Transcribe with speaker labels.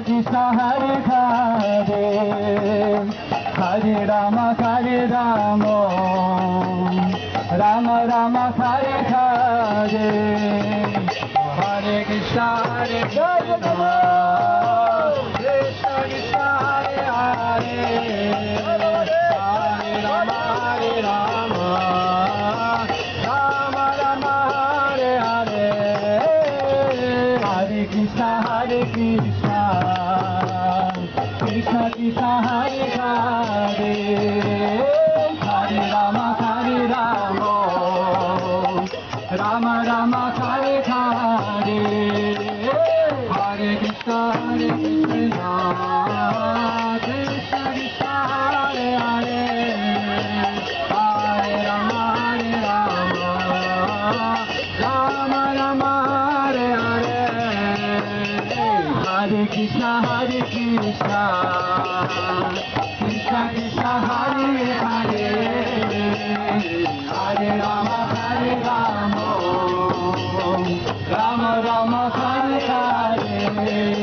Speaker 1: Krishna Hare Hare Hare Rama Rama Rama Hare Hare Hare Krishna Krishna Krishna Hare Hare Hare Rama Rama Rama Hare Hare Hare Krishna Krishna Krishna Hare Hare Hare Rama Rama Rama Hare Hare Hare Krishna Krishna Krishna Hare Hare Hare Rama Rama Rama Hare Hare Hare Krishna Krishna Krishna Hare Hare Hare Rama Rama Rama Hare Hare